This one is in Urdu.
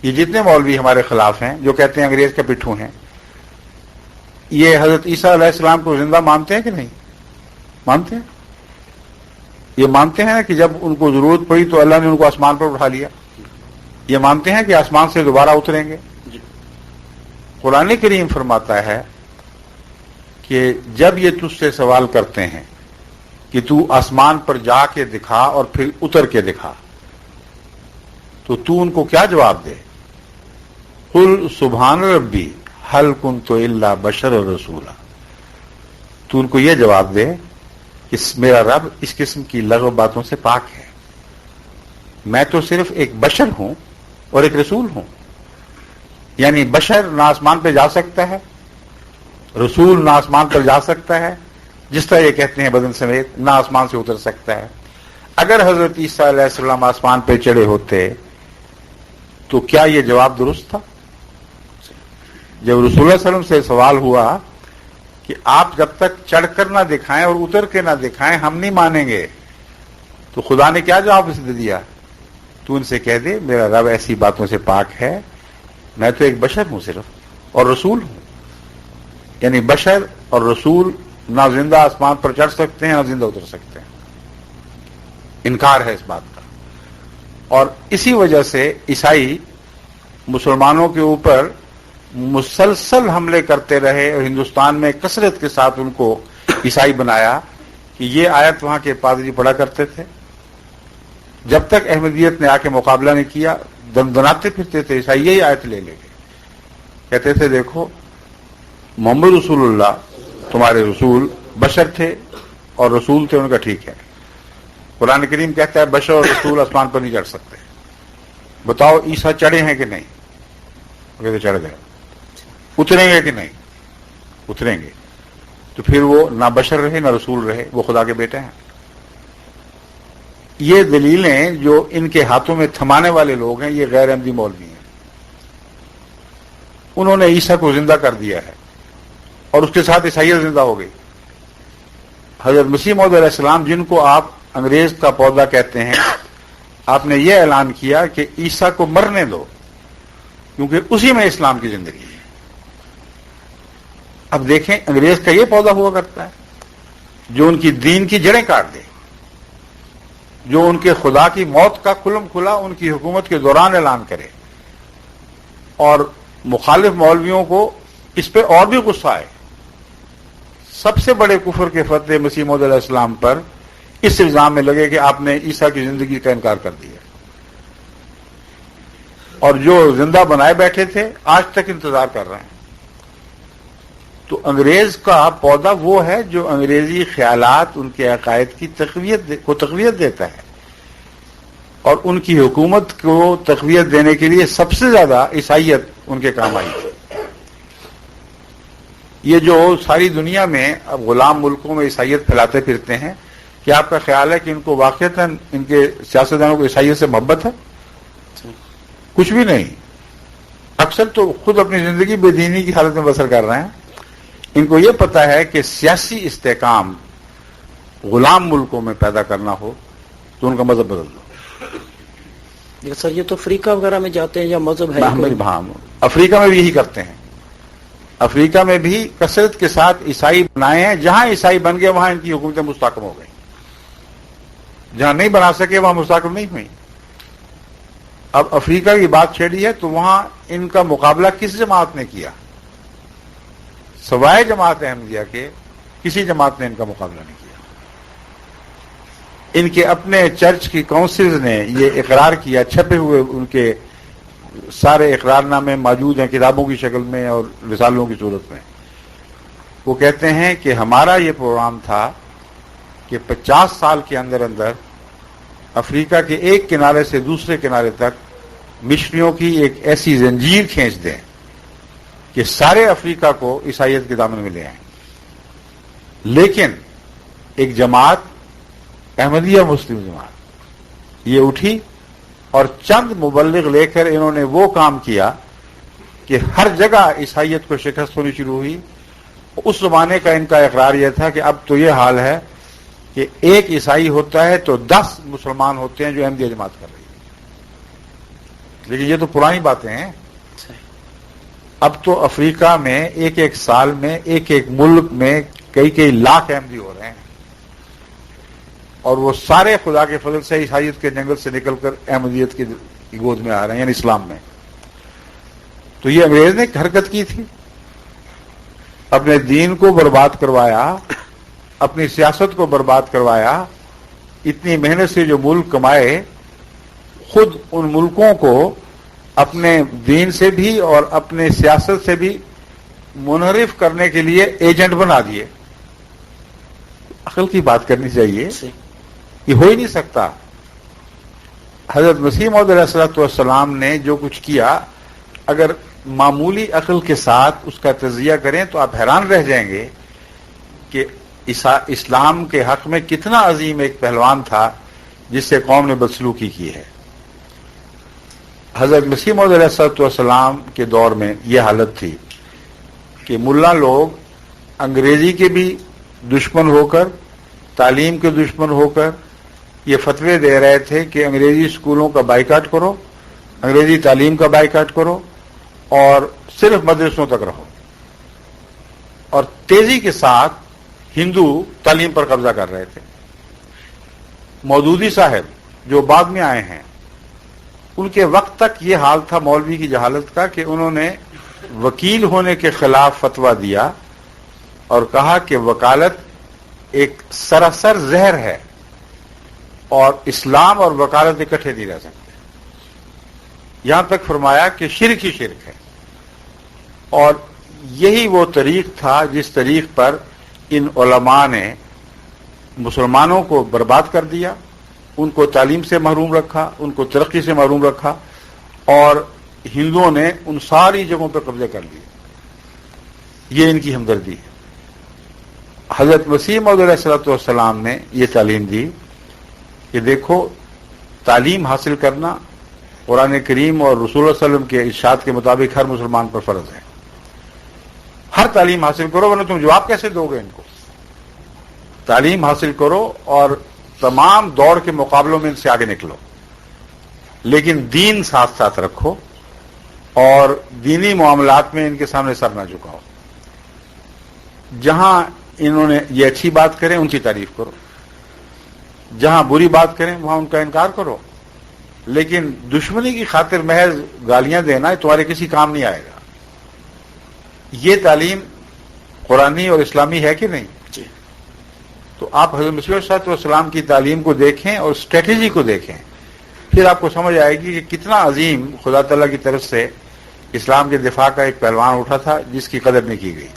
یہ جتنے مولوی ہمارے خلاف ہیں جو کہتے ہیں انگریز کے پٹھو ہیں، یہ حضرت عیسیٰ علیہ السلام کو زندہ مانتے ہیں کہ نہیں مانتے ہیں؟ یہ مانتے ہیں کہ جب ان کو ضرورت پڑی تو اللہ نے ان کو آسمان پر اٹھا لیا؟ یہ مانتے ہیں کہ آسمان سے دوبارہ اتریں گے؟ قرآن کریم فرماتا ہے کہ جب یہ تجھ سے سوال کرتے ہیں کہ تو آسمان پر جا کے دکھا اور پھر اتر کے دکھا، تو ان کو کیا جواب دے؟ قل سبحان ربی هل کنت الا بشر رسولا، تو ان کو یہ جواب دے کہ میرا رب اس قسم کی لغو باتوں سے پاک ہے، میں تو صرف ایک بشر ہوں اور ایک رسول ہوں۔ یعنی بشر نہ آسمان پہ جا سکتا ہے، رسول نہ آسمان پر جا سکتا ہے، جس طرح یہ کہتے ہیں بدن سمیت نہ آسمان سے اتر سکتا ہے۔ اگر حضرت عیسیٰ علیہ السلام آسمان پہ چڑھے ہوتے تو کیا یہ جواب درست تھا؟ جب رسول اللہ صلی اللہ علیہ وسلم سے سوال ہوا کہ آپ جب تک چڑھ کر نہ دکھائیں اور اتر کے نہ دکھائیں ہم نہیں مانیں گے، تو خدا نے کیا جواب اسے دیا؟ تو ان سے کہہ دے میرا رب ایسی باتوں سے پاک ہے، میں تو ایک بشر ہوں صرف اور رسول ہوں۔ یعنی بشر اور رسول نہ زندہ آسمان پر چڑھ سکتے ہیں نہ زندہ اتر سکتے ہیں، انکار ہے اس بات کا۔ اور اسی وجہ سے عیسائی مسلمانوں کے اوپر مسلسل حملے کرتے رہے اور ہندوستان میں کثرت کے ساتھ ان کو عیسائی بنایا کہ یہ آیت وہاں کے پادری پڑھا کرتے تھے۔ جب تک احمدیت نے آ کے مقابلہ نہیں کیا دندناتے پھرتے تھے عیسائی، یہی آیت لے لے کے کہتے تھے دیکھو محمد رسول اللہ تمہارے رسول بشر تھے اور رسول تھے ان کا، ٹھیک ہے، قرآن کریم کہتا ہے بشر اور رسول آسمان پر نہیں چڑھ سکتے، بتاؤ عیسیٰ چڑھے ہیں کہ نہیں؟ کہتے چڑھ گئے۔ اتریں گے کہ نہیں؟ اتریں گے۔ تو پھر وہ نہ بشر رہے نہ رسول رہے، وہ خدا کے بیٹے ہیں۔ یہ دلیلیں جو ان کے ہاتھوں میں تھمانے والے لوگ ہیں یہ غیر احمدی مولوی ہیں، انہوں نے عیسیٰ کو زندہ کر دیا ہے اور اس کے ساتھ عیسائیت زندہ ہو گئی۔ حضرت مسیح موعود علیہ السلام جن کو آپ انگریز کا پودا کہتے ہیں، آپ نے یہ اعلان کیا کہ عیسیٰ کو مرنے دو کیونکہ اسی میں اسلام کی زندگی ہے۔ اب دیکھیں انگریز کا یہ پودا ہوا کرتا ہے جو ان کی دین کی جڑیں کاٹ دے، جو ان کے خدا کی موت کا کھلم کھلا ان کی حکومت کے دوران اعلان کرے، اور مخالف مولویوں کو اس پہ اور بھی غصہ آئے۔ سب سے بڑے کفر کے فتوے مسیح موعود علیہ السلام پر اس الزام میں لگے کہ آپ نے عیسیٰ کی زندگی کا انکار کر دیا، اور جو زندہ بنائے بیٹھے تھے آج تک انتظار کر رہے ہیں۔ تو انگریز کا پودا وہ ہے جو انگریزی خیالات ان کے عقائد کی تقویت دیتا ہے، اور ان کی حکومت کو تقویت دینے کے لیے سب سے زیادہ عیسائیت ان کے کام آئی ہے۔ یہ جو ساری دنیا میں اب غلام ملکوں میں عیسائیت پھیلاتے پھرتے ہیں، کیا آپ کا خیال ہے کہ ان کو واقعتاً ان کے سیاستدانوں کو عیسائیت سے محبت ہے؟ کچھ بھی نہیں۔ اکثر تو خود اپنی زندگی بے دینی کی حالت میں بسر کر رہے ہیں۔ ان کو یہ پتا ہے کہ سیاسی استحکام غلام ملکوں میں پیدا کرنا ہو تو ان کا مذہب بدل دو۔ سر یہ تو افریقہ وغیرہ میں جاتے ہیں یا مذہب ہے؟ افریقہ میں بھی یہی کرتے ہیں۔ افریقہ میں بھی کثرت کے ساتھ عیسائی بنائے ہیں، جہاں عیسائی بن گئے وہاں ان کی حکومتیں مستحکم ہو گئی، جہاں نہیں بنا سکے وہاں مستحکم نہیں ہوئی۔ اب افریقہ کی بات چھیڑی ہے تو وہاں ان کا مقابلہ کس جماعت نے کیا؟ سوائے جماعت احمدیہ کے کسی جماعت نے ان کا مقابلہ نہیں کیا۔ ان کے اپنے چرچ کی کونسلز نے یہ اقرار کیا، چھپے ہوئے ان کے سارے اقرار نامے موجود ہیں کتابوں کی شکل میں اور رسالوں کی صورت میں۔ وہ کہتے ہیں کہ ہمارا یہ پروگرام تھا کہ 50 سال کے اندر اندر افریقہ کے ایک کنارے سے دوسرے کنارے تک مشنریوں کی ایک ایسی زنجیر کھینچ دیں کہ سارے افریقہ کو عیسائیت کے دامن میں لے آئیں۔ لیکن ایک جماعت احمدیہ مسلم جماعت یہ اٹھی اور چند مبلغ لے کر انہوں نے وہ کام کیا کہ ہر جگہ عیسائیت کو شکست ہونی شروع ہوئی۔ اس زمانے کا ان کا اقرار یہ تھا کہ اب تو یہ حال ہے کہ ایک عیسائی ہوتا ہے تو 10 مسلمان ہوتے ہیں جو احمدیہ جماعت کر رہی ہے۔ لیکن یہ تو پرانی باتیں ہیں. صحیح. اب تو افریقہ میں ایک ایک سال میں ایک ایک ملک میں کئی کئی لاکھ احمدی ہو رہے ہیں، اور وہ سارے خدا کے فضل سے عیسائیت کے جنگل سے نکل کر احمدیت کی گود میں آ رہے ہیں، یعنی اسلام میں. تو یہ انگریز نے ایک حرکت کی تھی، اپنے دین کو برباد کروایا، اپنی سیاست کو برباد کروایا. اتنی محنت سے جو ملک کمائے، خود ان ملکوں کو اپنے دین سے بھی اور اپنے سیاست سے بھی منحرف کرنے کے لیے ایجنٹ بنا دیے. عقل کی بات کرنی چاہیے، صحیح. یہ ہو ہی نہیں سکتا. حضرت مسیح موعود علیہ الصلوۃ والسلام نے جو کچھ کیا، اگر معمولی عقل کے ساتھ اس کا تجزیہ کریں تو آپ حیران رہ جائیں گے کہ اسلام کے حق میں کتنا عظیم ایک پہلوان تھا جس سے قوم نے بدسلوکی کی ہے. حضرت مسیح موعود علیہ الصلوۃ والسلام کے دور میں یہ حالت تھی کہ ملا لوگ انگریزی کے بھی دشمن ہو کر، تعلیم کے دشمن ہو کر یہ فتوے دے رہے تھے کہ انگریزی اسکولوں کا بائیکاٹ کرو، انگریزی تعلیم کا بائیکاٹ کرو، اور صرف مدرسوں تک رہو. اور تیزی کے ساتھ ہندو تعلیم پر قبضہ کر رہے تھے. مودودی صاحب جو بعد میں آئے ہیں، ان کے وقت تک یہ حال تھا مولوی کی جہالت کا کہ انہوں نے وکیل ہونے کے خلاف فتویٰ دیا اور کہا کہ وکالت ایک سراسر زہر ہے اور اسلام اور وکالت اکٹھے نہیں رہ سکتے. یہاں تک فرمایا کہ شرک ہی شرک ہے. اور یہی وہ طریق تھا جس طریق پر ان علماء نے مسلمانوں کو برباد کر دیا، ان کو تعلیم سے محروم رکھا، ان کو ترقی سے محروم رکھا، اور ہندوؤں نے ان ساری جگہوں پر قبضہ کر لیا. یہ ان کی ہمدردی ہے. حضرت مسیح موعود علیہ الصلوۃ والسلام نے یہ تعلیم دی کہ دیکھو، تعلیم حاصل کرنا قرآن کریم اور رسول اللہ صلی اللہ علیہ وسلم کے ارشاد کے مطابق ہر مسلمان پر فرض ہے. ہر تعلیم حاصل کرو، ورنہ تم جواب کیسے دو گے ان کو؟ تعلیم حاصل کرو اور تمام دور کے مقابلوں میں ان سے آگے نکلو، لیکن دین ساتھ ساتھ رکھو اور دینی معاملات میں ان کے سامنے سر نہ جھکاؤ. جہاں انہوں نے یہ اچھی بات کریں ان کی تعریف کرو، جہاں بری بات کریں وہاں ان کا انکار کرو، لیکن دشمنی کی خاطر محض گالیاں دینا تمہارے کسی کام نہیں آئے گا. یہ تعلیم قرآنی اور اسلامی ہے کہ نہیں؟ جی. تو آپ حضرت مسیح علیہ الصلوۃ والسلام کی تعلیم کو دیکھیں اور اسٹریٹجی کو دیکھیں، پھر آپ کو سمجھ آئے گی کہ کتنا عظیم خدا تعالیٰ کی طرف سے اسلام کے دفاع کا ایک پہلوان اٹھا تھا جس کی قدر نہیں کی گئی.